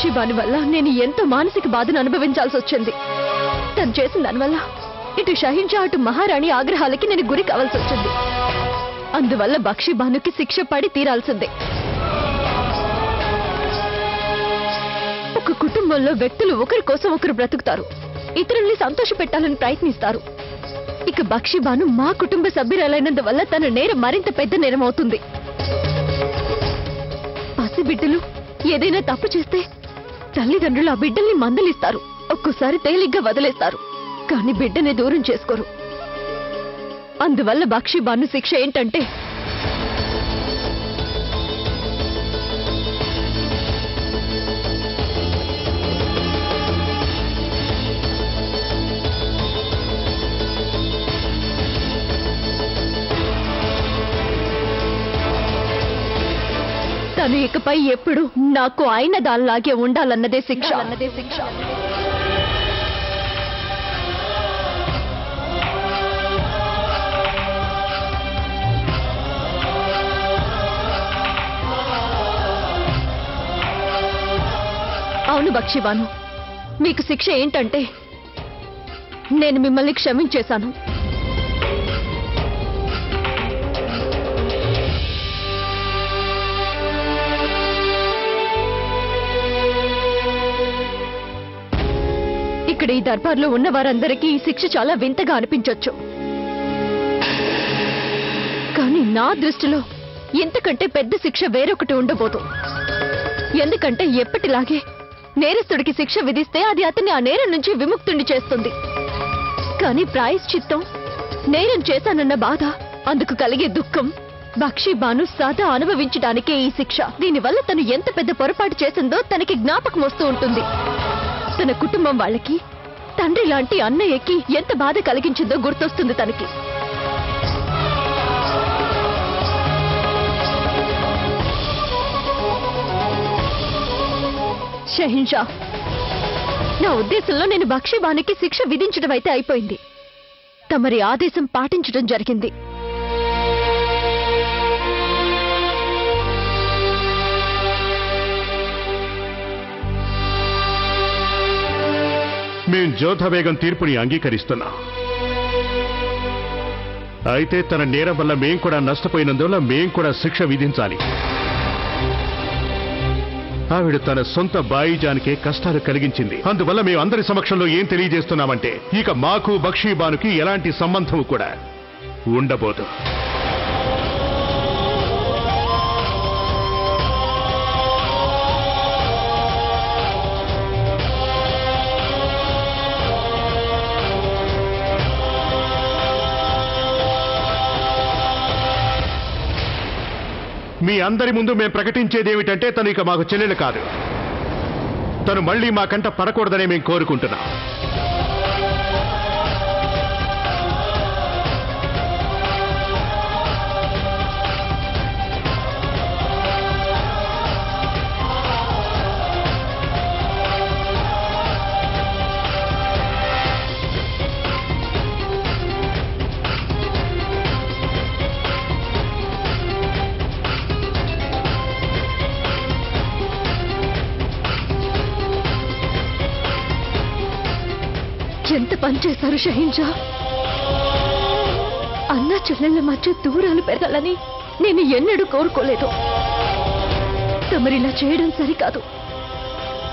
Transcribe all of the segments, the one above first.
బక్షిబాను వల్ల నేను ఎంతో మానసిక బాధను అనుభవించాల్సి వచ్చింది. తను చేసిన దానివల్ల ఇటు షహిన్షా అటు మహారాణి ఆగ్రహాలకి నేను గురి కావాల్సి వచ్చింది. అందువల్ల బక్షిబానుకి శిక్ష పడి తీరాల్సిందే. ఒక కుటుంబంలో వ్యక్తులు ఒకరి కోసం ఒకరు బ్రతుకుతారు, ఇతరుల్ని సంతోష పెట్టాలని ప్రయత్నిస్తారు. ఇక బక్షిబాను మా కుటుంబ సభ్యురాలైనందువల్ల తన నేరం మరింత పెద్ద నేరం అవుతుంది. పసిబిడ్డలు ఏదైనా తప్పు చేస్తే తల్లిదండ్రులు ఆ బిడ్డల్ని మందలిస్తారు, ఒక్కోసారి తేలిగ్గా వదిలేస్తారు, కానీ బిడ్డని దూరం చేసుకోరు. అందువల్ల బక్షిబాను శిక్ష ఏంటంటే తను ఇకపై ఎప్పుడు నాకు అయిన దానిలాగే ఉండాలన్నదే శిక్ష. అవును బక్షిబాను, మీకు శిక్ష ఏంటంటే నేను మిమ్మల్ని క్షమించేశాను. ఇక్కడ ఈ దర్బార్లో ఉన్న వారందరికీ ఈ శిక్ష చాలా వింతగా అనిపించొచ్చు, కానీ నా దృష్టిలో ఇంతకంటే పెద్ద శిక్ష వేరొకటి ఉండబోదు. ఎందుకంటే ఎప్పటిలాగే నేరస్తుడికి శిక్ష విధిస్తే అది అతన్ని ఆ నేరం నుంచి విముక్తుణ్ణి చేస్తుంది. కానీ ప్రాయశ్చిత్తం నేరం చేశానన్న బాధ, అందుకు కలిగే దుఃఖం బక్షిబాను సదా అనుభవించడానికే ఈ శిక్ష. దీనివల్ల తను ఎంత పెద్ద పొరపాటు చేసిందో తనకి జ్ఞాపకం వస్తూ ఉంటుంది. తన కుటుంబం వాళ్ళకి, తండ్రి లాంటి అన్నయ్యకి ఎంత బాధ కలిగించిందో గుర్తొస్తుంది తనకి. షహిన్షా, నా ఉద్దేశంలో నేను బక్షిబానుకి శిక్ష విధించడం అయితే అయిపోయింది. తమరి ఆదేశం పాటించడం జరిగింది. మేం జోధా బేగం తీర్పుని అంగీకరిస్తున్నాం. అయితే తన నేరం వల్ల మేం కూడా నష్టపోయినందువల్ల మేం కూడా శిక్ష విధించాలి. ఆవిడ తన సొంత బాయిజానికే కష్టాలు కలిగించింది. అందువల్ల మేము అందరి సమక్షంలో ఏం తెలియజేస్తున్నామంటే ఇక మాకు బక్షిబానుకి ఎలాంటి సంబంధం కూడా ఉండబోదు. మీ అందరి ముందు మేము ప్రకటించేది ఏమిటంటే తను ఇక మాకు చెల్లెలు కాదు. తను మళ్ళీ మా కంట పడకూడదనే మేము కోరుకుంటున్నాం. ఎంత పని చేశారు షహిన్షా. అన్న చెల్లెళ్ళ మధ్య దూరాలు పెరగాలని నేను ఎన్నడూ కోరుకోలేదు. తమరిలా చేయడం సరికాదు.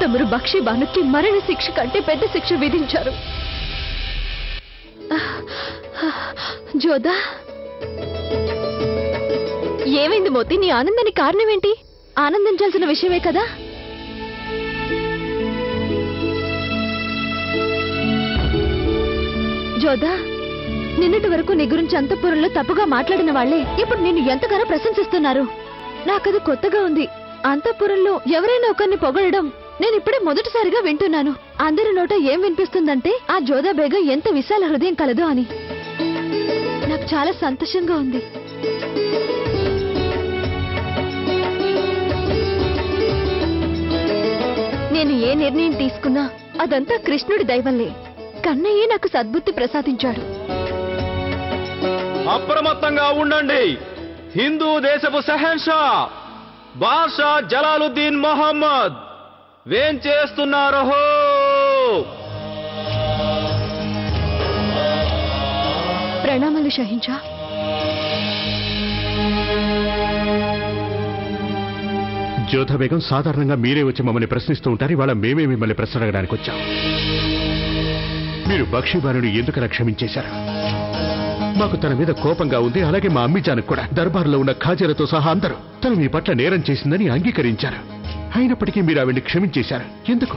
తమరు బక్షిబానుకి మరణ శిక్ష కంటే పెద్ద శిక్ష విధించారు. జోదా, ఏమైంది మోతి? నీ ఆనందానికి కారణం ఏంటి? ఆనందించాల్సిన విషయమే కదా. జోదా, నిన్నటి వరకు నీ గురించి అంతఃపురంలో తప్పుగా మాట్లాడిన వాళ్లే ఇప్పుడు నిన్ను ఎంతగానో ప్రశంసిస్తున్నారు. నాకది కొత్తగా ఉంది. అంతఃపురంలో ఎవరైనా ఒకరిని పొగడడం నేను ఇప్పుడే మొదటిసారిగా వింటున్నాను. అందరి నోట ఏం వినిపిస్తుందంటే ఆ జోదా బేగం ఎంత విశాల హృదయం కలదో అని. నాకు చాలా సంతోషంగా ఉంది. నేను ఏ నిర్ణయం తీసుకున్నా అదంతా కృష్ణుడి దయవల్లే. కన్నయ్యే నాకు సద్బుద్ధి ప్రసాదించాడు. అప్రమత్తంగా ఉండండి. హిందూ దేశపు షహన్షా బాద్షా జలాలుద్దీన్ మొహమ్మద్ వేంచేస్తున్నారహో! ప్రణామాలు షహించా. జ్యోధా బేగం, సాధారణంగా మీరే వచ్చి మమ్మల్ని ప్రశ్నిస్తూ ఉంటారు. ఇవాళ మేమే మిమ్మల్ని ప్రశ్న అడగడానికి వచ్చాం. మీరు బక్షీబానుని ఎందుకలా క్షమించేశారు? మాకు తన మీద కోపంగా ఉంది. అలాగే మా అమ్మిజానికి కూడా. దర్బార్లో ఉన్న ఖాజీలతో సహా అందరూ తను మీ పట్ల నేరం చేసిందని అంగీకరించారు. అయినప్పటికీ మీరు ఆవిడ్ని క్షమించేశారు. ఎందుకు?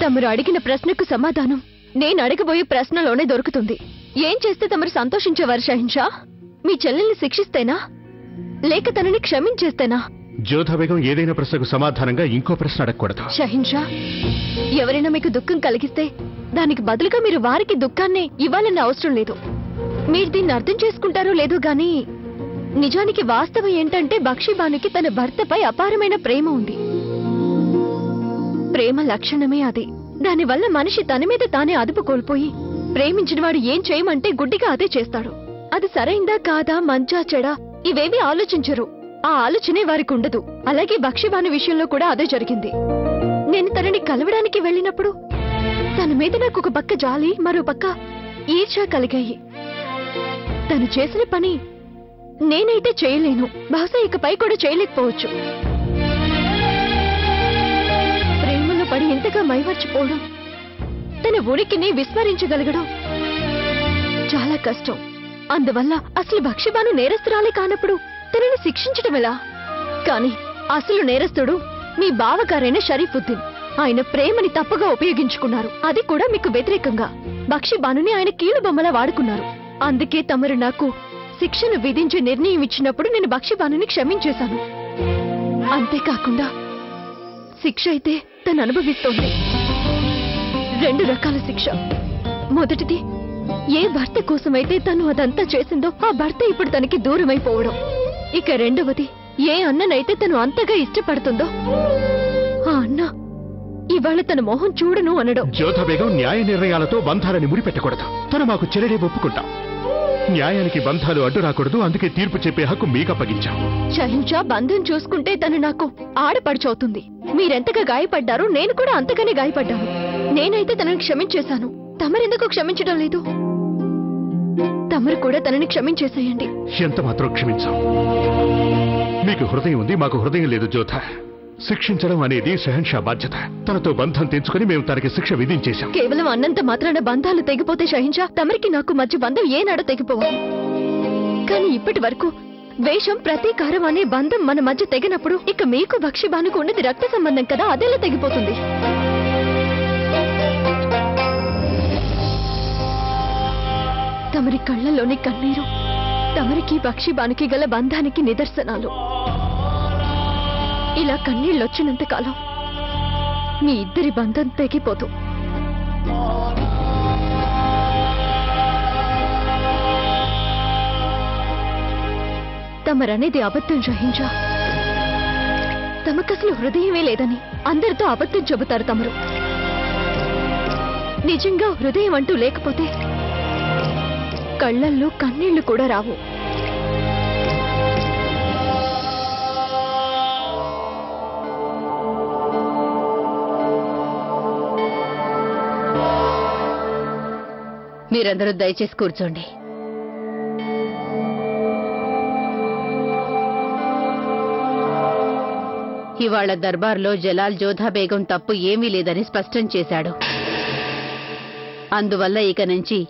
తమరు అడిగిన ప్రశ్నకు సమాధానం నేను అడగబోయే ప్రశ్నలోనే దొరుకుతుంది. ఏం చేస్తే తమరు సంతోషించేవారు షహిన్షా? మీ చెల్లెల్ని శిక్షిస్తేనా, లేక తనని క్షమించేస్తేనా? జ్యోధా బేగం, ఏదైనా ప్రశ్నకు సమాధానంగా ఇంకో ప్రశ్న అడగకూడదు. షహిన్షా, ఎవరైనా మీకు దుఃఖం కలిగిస్తే దానికి బదులుగా మీరు వారికి దుఃఖాన్ని ఇవ్వాలన్న అవసరం లేదు. మీరు దీన్ని అర్థం చేసుకుంటారో లేదో గాని నిజానికి వాస్తవం ఏంటంటే బక్షీబానుకి తన భర్తపై అపారమైన ప్రేమ ఉంది. ప్రేమ లక్షణమే అది. దానివల్ల మనిషి తన మీద తానే అదుపు కోల్పోయి ప్రేమించిన వాడు ఏం చేయమంటే గుడ్డిగా అదే చేస్తాడు. అది సరైందా కాదా, మంచా చెడా ఇవేమీ ఆలోచించరు. ఆ ఆలోచనే వారికి ఉండదు. అలాగే బక్షీబాను విషయంలో కూడా అదే జరిగింది. నేను తనని కలవడానికి వెళ్ళినప్పుడు తన మీద నాకు ఒక పక్క జాలి, మరో పక్క ఈర్ష్య కలిగాయి. తను చేసిన పని నేనైతే చేయలేను, బహుశా ఇకపై కూడా చేయలేకపోవచ్చు. ప్రేమలో పడి ఇంతగా మైమర్చిపోవడం, తన ఉనికిని విస్మరించగలగడం చాలా కష్టం. అందువల్ల అసలు బక్షీబాను నేరస్తురాలే కానప్పుడు తనని శిక్షించడం ఎలా? కాని అసలు నేరస్తుడు మీ బావగారైన షరీఫుద్దీన్. ఆయన ప్రేమని తప్పుగా ఉపయోగించుకున్నారు. అది కూడా మీకు వ్యతిరేకంగా. బక్షీబానుని ఆయన కీలుబొమ్మలా వాడుకున్నారు. అందుకే తమరు నాకు శిక్షను విధించే నిర్ణయం ఇచ్చినప్పుడు నేను బక్షీబానుని క్షమించేశాను. అంతేకాకుండా శిక్ష అయితే తను అనుభవిస్తోంది. 2 రకాల శిక్ష. మొదటిది, ఏ భర్త కోసమైతే తను అదంతా చేసిందో ఆ భర్త ఇప్పుడు తనకి దూరమైపోవడం. ఇక రెండవది, ఏ అన్ననైతే తను అంతగా ఇష్టపడుతుందో ఆ అన్న ఇవాళ తన మొహం చూడను అనడం. జ్యోధా బేగం, న్యాయ నిర్ణయాలతో బంధాలని ముడిపెట్టకూడదు. తను మాకు చెల్లెడే ఒప్పుకుంటాం. న్యాయానికి బంధాలు అడ్డు రాకూడదు. అందుకే తీర్పు చెప్పే హక్కు మీకు అప్పగించాం. షహింషా, బంధం చూసుకుంటే తను నాకు ఆడపడుచవుతుంది. మీరెంతగా గాయపడ్డారో నేను కూడా అంతగానే గాయపడ్డాను. నేనైతే తనని క్షమించేశాను. తమరెందుకు క్షమించడం లేదు? తమరు కూడా తనని క్షమించేసేయండి. ఎంత మాత్రం క్షమించాం. మీకు హృదయం ఉంది, మాకు హృదయం లేదు జ్యోధా. శిక్షించడం అనేది షహన్షా బాధ్యత. తనతో బంధం తెంచుకుని మేము తనకి శిక్ష విధించేశాం. కేవలం అన్నంత మాత్రాన బంధాలు తెగిపోతే షహింషా, తమరికి నాకు మధ్య బంధం ఏనాడో తెగిపోవాలి. కానీ ఇప్పటి వరకు ద్వేషం, ప్రతీకారం అనే బంధం మన మధ్య తెగినప్పుడు ఇక మీకు బక్షీబానుకు ఉన్నది రక్త సంబంధం కదా, అదేలా తెగిపోతుంది? తమరి కళ్ళలోని కన్నీరు తమరికి బక్షీబానుకి గల బంధానికి నిదర్శనాలు. ఇలా కన్నీళ్ళొచ్చినంత కాలం మీ ఇద్దరి బంధం తెగిపోదు. తమరనేది అబద్ధం షహించా. తమకసలు హృదయమే లేదని అందరితో అబద్ధం చెబుతారు తమరు. నిజంగా హృదయం అంటూ లేకపోతే కళ్ళల్లో కన్నీళ్లు కూడా రావు. మీరందరూ దయచేసి కూర్చోండి. ఇవాళ దర్బార్లో జలాల్ జోధా బేగం తప్పు ఏమీ లేదని స్పష్టం చేశాడు. అందువల్ల ఇక నుంచి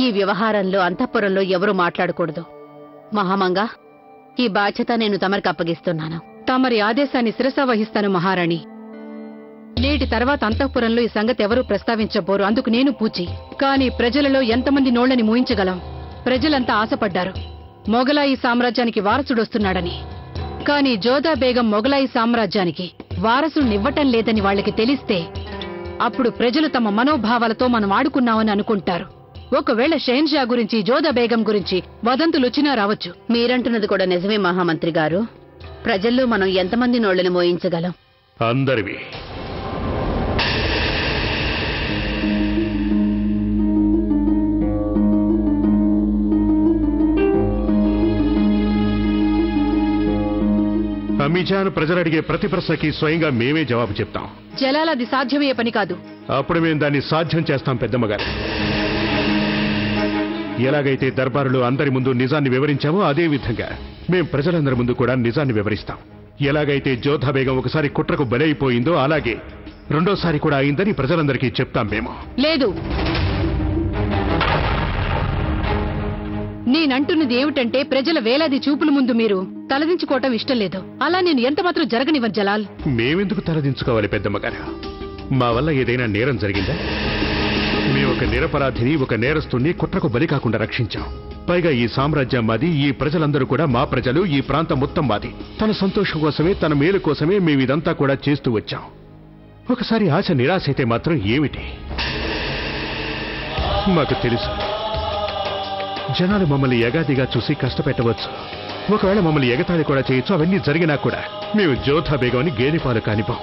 ఈ వ్యవహారంలో అంతఃపురంలో ఎవరూ మాట్లాడకూడదు. మహామంగా, ఈ బాధ్యత నేను తమరికి అప్పగిస్తున్నాను. తమరి ఆదేశాన్ని శిరసా వహిస్తాను మహారాణి. నేటి తర్వాత అంతఃపురంలో ఈ సంగతి ఎవరూ ప్రస్తావించబోరు. అందుకు నేను పూచి. కాని ప్రజలలో ఎంతమంది నోళ్లని మూయించగలం? ప్రజలంతా ఆశపడ్డారు మొగలాయి సామ్రాజ్యానికి వారసుడొస్తున్నాడని. కాని జోధా బేగం మొగలాయి సామ్రాజ్యానికి వారసునివ్వటం లేదని వాళ్ళకి తెలిస్తే అప్పుడు ప్రజలు తమ మనోభావాలతో మనం ఆడుకున్నామని అనుకుంటారు. ఒకవేళ షెహన్షా గురించి, జోధా బేగం గురించి వదంతులొచ్చినా రావచ్చు. మీరంటున్నది కూడా నిజమే మహామంత్రి గారు. ప్రజల్లో మనం ఎంతమంది నోళ్లని మోయించగలం? అందరివి. అమ్మీజాన్ ప్రజలు అడిగే ప్రతి ప్రశ్నకి స్వయంగా మేమే జవాబు చెప్తాం. జలాల్, అది సాధ్యమయ్యే పని కాదు. అప్పుడు మేము దాన్ని సాధ్యం చేస్తాం పెద్దమ్మగారు. ఎలాగైతే దర్బారులో అందరి ముందు నిజాన్ని వివరించామో అదే విధంగా మేం ప్రజలందరి ముందు కూడా నిజాన్ని వివరిస్తాం. ఎలాగైతే జోధా బేగం ఒకసారి కుట్రకు బలైపోయిందో అలాగే రెండోసారి కూడా అయిందని ప్రజలందరికీ చెప్తాం మేము. లేదు, నేనంటున్నది ఏమిటంటే ప్రజల వేలాది చూపుల ముందు మీరు తలదించుకోవటం ఇష్టం లేదు. అలా నేను ఎంత మాత్రం జరగనివ్వను జలాల్. మేమెందుకు తలదించుకోవాలి పెద్దమ్మగారు? మా వల్ల ఏదైనా నేరం జరిగిందా? మేము ఒక నిరపరాధిని, ఒక నేరస్తుని కుట్రకు బలి కాకుండా రక్షించాం. పైగా ఈ సామ్రాజ్యం మాది, ఈ ప్రజలందరూ కూడా మా ప్రజలు, ఈ ప్రాంతం మొత్తం మాది. తన సంతోషం కోసమే, తన మేలు కోసమే మేము ఇదంతా కూడా చేస్తూ వచ్చాం. ఒకసారి ఆశ నిరాశ అయితే మాత్రం ఏమిటి? మాకు తెలుసు జనాలు మమ్మల్ని ఎగాదిగా చూసి కష్టపెట్టవచ్చు, ఒకవేళ మమ్మల్ని ఎగతాళి కూడా చేయొచ్చు. అవన్నీ జరిగినా కూడా మేము జోధా బేగం అని గేదెపాలు కానిపోం.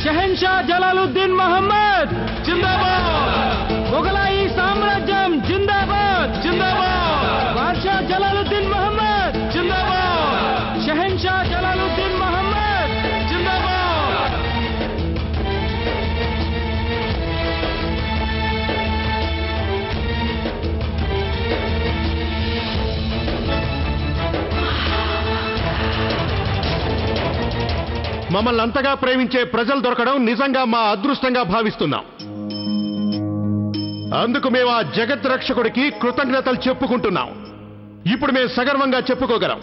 शहनशाह जलालुद्दीन मोहम्मद जिंदाबाद। मुगलाई साम्राज्यम जिंदाबाद जिंदाबाद। बादशाह जलालुद्दीन मोहम्मद जिंदाबाद। शहनशाह जलालुद्दीन मोहम्मद जिंदाबाद। మమ్మల్ని అంతగా ప్రేమించే ప్రజలు దొరకడం నిజంగా మా అదృష్టంగా భావిస్తున్నాం. అందుకు మేము ఆ జగత్ రక్షకుడికి కృతజ్ఞతలు చెప్పుకుంటున్నాం. ఇప్పుడు మేము సగర్వంగా చెప్పుకోగలం,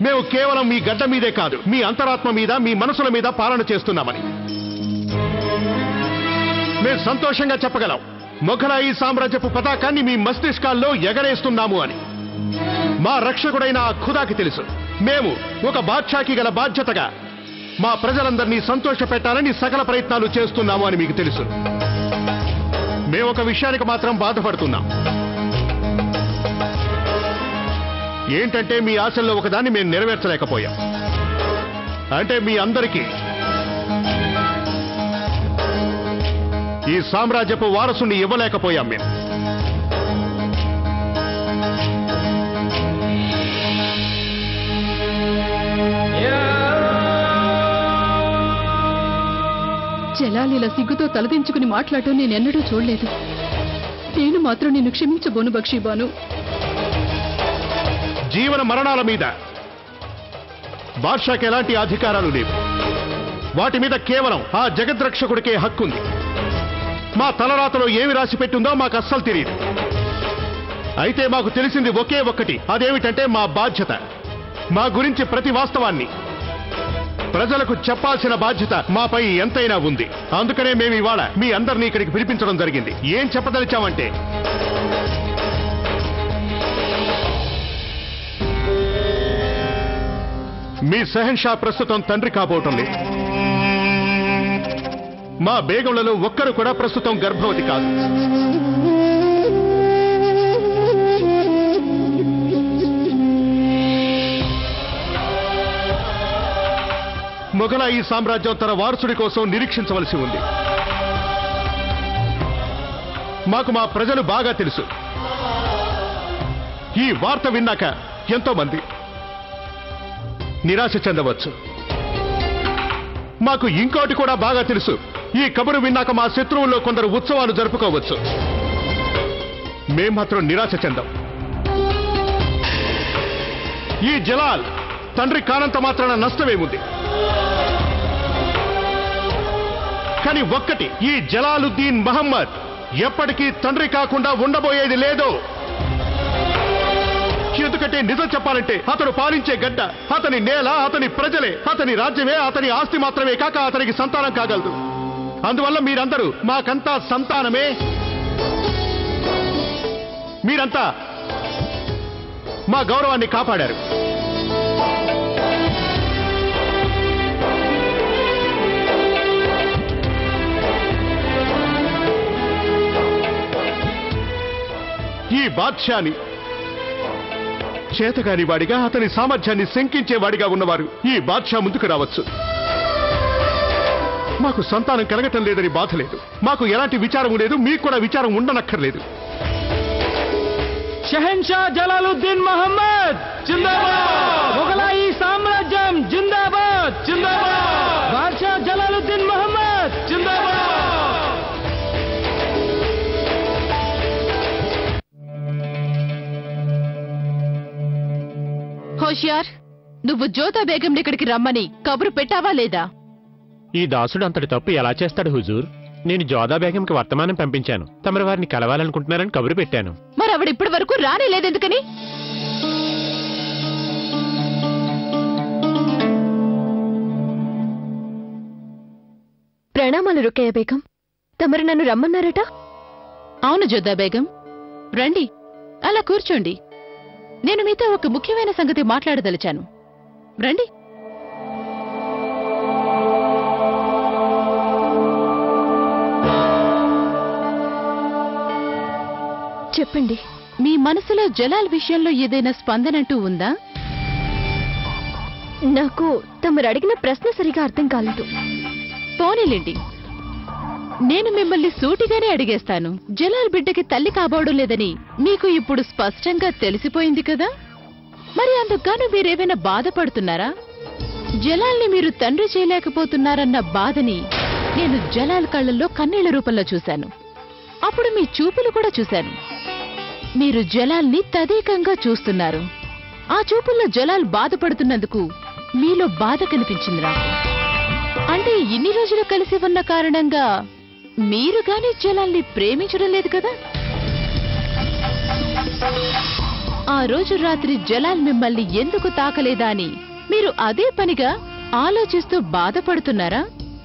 మేము కేవలం మీ గడ్డ మీదే కాదు, మీ అంతరాత్మ మీద, మీ మనసుల మీద పాలన చేస్తున్నామని. మేము సంతోషంగా చెప్పగలం, మొఘలాయి సామ్రాజ్యపు పతాకాన్ని మీ మస్తిష్కాల్లో ఎగరేస్తున్నాము అని. మా రక్షకుడైన ఆ ఖుదాకి తెలుసు, మేము ఒక బాద్షాకి గల బాధ్యతగా మా ప్రజలందరినీ సంతోష పెట్టాలని సకల ప్రయత్నాలు చేస్తున్నాము అని మీకు తెలుసు. మేము ఒక విషయానికి మాత్రం బాధపడుతున్నాం. ఏంటంటే మీ ఆశల్లో ఒకదాన్ని మేము నెరవేర్చలేకపోయాం. అంటే మీ అందరికీ ఈ సామ్రాజ్యపు వారసుని ఇవ్వలేకపోయాం మేము. జలాల్ ఇలా సిగ్గుతో తలదించుకుని మాట్లాడటం నేనెన్నడూ చూడలేదు. నేను మాత్రం నిన్ను క్షమించబోను బక్షీబాను. జీవన మరణాల మీద బాద్షాకి ఎలాంటి అధికారాలు లేవు. వాటి మీద కేవలం ఆ జగద్రక్షకుడికే హక్కుంది. మా తలరాతలో ఏమి రాసి పెట్టిందో మాకు అస్సలు తెలియదు. అయితే మాకు తెలిసింది ఒకే ఒక్కటి, అదేమిటంటే మా బాధ్యత. మా గురించి ప్రతి వాస్తవాన్ని ప్రజలకు చెప్పాల్సిన బాధ్యత మాపై ఎంతైనా ఉంది. అందుకనే మేము ఇవాళ మీ అందరినీ ఇక్కడికి పిలిపించడం జరిగింది. ఏం చెప్పదలిచామంటే, మీ షహన్షా ప్రస్తుతం తండ్రి కాబోవటం లేదు. మా బేగంలలో ఒక్కరు కూడా ప్రస్తుతం గర్భవతి కాదు. మొఘలాయి సామ్రాజ్యం తన వారసుడి కోసం నిరీక్షించవలసి ఉంది. మాకు మా ప్రజలు బాగా తెలుసు. ఈ వార్త విన్నాక ఎంతో మంది నిరాశ చెందవచ్చు. మాకు ఇంకోటి కూడా బాగా తెలుసు, ఈ కబురు విన్నాక మా శత్రువుల్లో కొందరు ఉత్సవాలు జరుపుకోవచ్చు. మేం మాత్రం నిరాశ చెందాం. ఈ జలాల్ తండ్రి కానంత మాత్రాన నష్టమేముంది? కానీ ఒక్కటి, ఈ జలాలుద్దీన్ మహమ్మద్ ఎప్పటికీ తండ్రి కాకుండా ఉండబోయేది లేదు. ఎందుకంటే నిజం చెప్పాలంటే అతడు పాలించే గడ్డ, అతని నేల, అతని ప్రజలే, అతని రాజ్యమే, అతని ఆస్తి మాత్రమే కాక అతనికి సంతానం కాగలదు. అందువల్ల మీరందరూ మాకంతా సంతానమే. మీరంతా మా గౌరవాన్ని కాపాడారు. బాద్షాని. చేతగాని వాడిగా, అతని సామర్థ్యాన్ని శంకించేవాడిగా ఉన్నవారు ఈ బాద్షా ముందుకు రావచ్చు. మాకు సంతానం కలగటం లేదని బాధ లేదు, మాకు ఎలాంటి విచారం లేదు, మీకు కూడా విచారం ఉండనక్కర్లేదు. షహన్షా జలాలుద్దీన్ మహమ్మద్ జిందాబాద్. మొఘలాయి సామ్రాజ్యం జిందాబాద్ జిందాబాద్. బాద్షా జలాలుద్దీన్ మహమ్మద్ జిందాబాద్. హోషియార్, నువ్వు జోతా బేగంని ఇక్కడికి రమ్మని కబురు పెట్టావా లేదా? ఈ దాసుడు అంతటి తప్పు ఎలా చేస్తాడు హుజూర్? నేను జోదా బేగంకి వర్తమానం పంపించాను, తమరు వారిని కలవాలనుకుంటున్నారని కబురు పెట్టాను. మరి ఆవిడ ఇప్పటి వరకు రానేలేదెందుకని? ప్రణామాలు రుకయ్య బేగం. తమరు నన్ను రమ్మన్నారట? అవును జోదా బేగం, రండి, అలా కూర్చోండి. నేను మీతో ఒక ముఖ్యమైన సంగతి మాట్లాడదలిచాను. రండి. చెప్పండి. మీ మనసులో జలాల్ విషయంలో ఏదైనా స్పందనంటూ ఉందా? నాకు తమరు అడిగిన ప్రశ్న సరిగా అర్థం కాలేదు. పోనీలేండి, నేను మిమ్మల్ని సూటిగానే అడిగేస్తాను. జలాల్ బిడ్డకి తల్లి కాబోవడం లేదని మీకు ఇప్పుడు స్పష్టంగా తెలిసిపోయింది కదా? మరి అందుకుగాను మీరేమైనా బాధపడుతున్నారా? జలాల్ని మీరు తండ్రి చేయలేకపోతున్నారన్న బాధని నేను జలాల్ కళ్ళల్లో కన్నీళ్ల రూపంలో చూశాను. అప్పుడు మీ చూపులు కూడా చూశాను. మీరు జలాల్ని తదేకంగా చూస్తున్నారు. ఆ చూపుల్లో జలాల్ బాధపడుతున్నందుకు మీలో బాధ కనిపించింది నాకు. అంటే ఇన్ని రోజులు కలిసి ఉన్న కారణంగా మీరు గాని జలాల్ని ప్రేమించడం లేదు కదా? ఆ రోజు రాత్రి జలాల్ మిమ్మల్ని ఎందుకు తాకలేదా అని మీరు అదే పనిగా ఆలోచిస్తూ బాధపడుతున్నారా?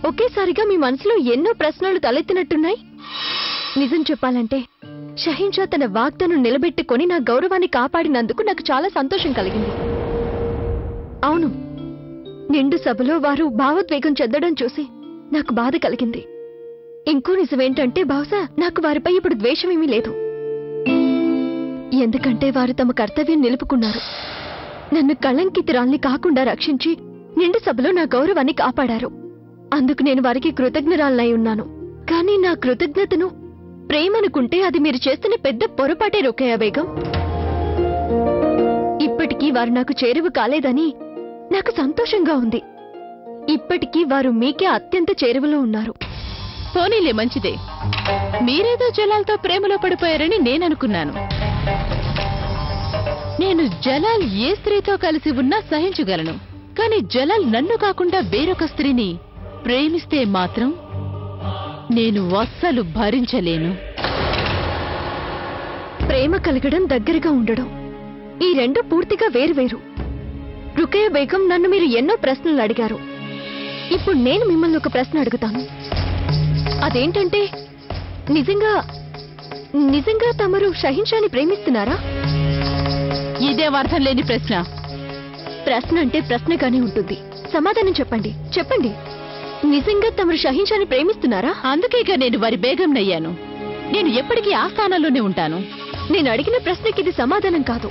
ఒకేసారిగా మీ మనసులో ఎన్నో ప్రశ్నలు తలెత్తినట్టున్నాయి. నిజం చెప్పాలంటే షహీన్షా తన వాగ్దానం నిలబెట్టుకొని నా గౌరవాన్ని కాపాడినందుకు నాకు చాలా సంతోషం కలిగింది. అవును, నిండు సభలో వారు భావోద్వేగం చెందడం చూసి నాకు బాధ కలిగింది. ఇంకో నిజమేంటంటే బహుశా నాకు వారిపై ఇప్పుడు ద్వేషమేమీ లేదు. ఎందుకంటే వారు తమ కర్తవ్యం నిలుపుకున్నారు. నన్ను కళంకితురాల్ని కాకుండా రక్షించి నిండు సభలో నా గౌరవాన్ని కాపాడారు. అందుకు నేను వారికి కృతజ్ఞురాలనై ఉన్నాను. కానీ నా కృతజ్ఞతను ప్రేమనుకుంటే అది మీరు చేస్తున్న పెద్ద పొరపాటే రుకయ్య బేగం. ఇప్పటికీ వారు నాకు చేరువ కాలేదని నాకు సంతోషంగా ఉంది. ఇప్పటికీ వారు మీకే అత్యంత చేరువలో ఉన్నారు. పోనీలే, మంచిదే. మీరేదో జలాల్తో ప్రేమలో పడిపోయారని నేననుకున్నాను. నేను జలాల్ ఏ స్త్రీతో కలిసి ఉన్నా సహించగలను. కానీ జలాల్ నన్ను కాకుండా వేరొక స్త్రీని ప్రేమిస్తే మాత్రం నేను అస్సలు భరించలేను. ప్రేమ కలగడం, దగ్గరగా ఉండడం, ఈ రెండు పూర్తిగా వేరువేరు. రుకయ్య బేగం, నన్ను మీరు ఎన్నో ప్రశ్నలు అడిగారు. ఇప్పుడు నేను మిమ్మల్ని ఒక ప్రశ్న అడుగుతాను. అదేంటంటే, నిజంగా తమరు షహీన్షాని ప్రేమిస్తున్నారా? ఇదే అర్థం లేని ప్రశ్న. ప్రశ్న అంటే ప్రశ్నగానే ఉంటుంది. సమాధానం చెప్పండి. చెప్పండి, నిజంగా తమరు షహీన్షాని ప్రేమిస్తున్నారా? అందుకేగా నేను వారి బేగంనయ్యాను. నేను ఎప్పటికీ ఆ స్థానంలోనే ఉంటాను. నేను అడిగిన ప్రశ్నకి ఇది సమాధానం కాదు.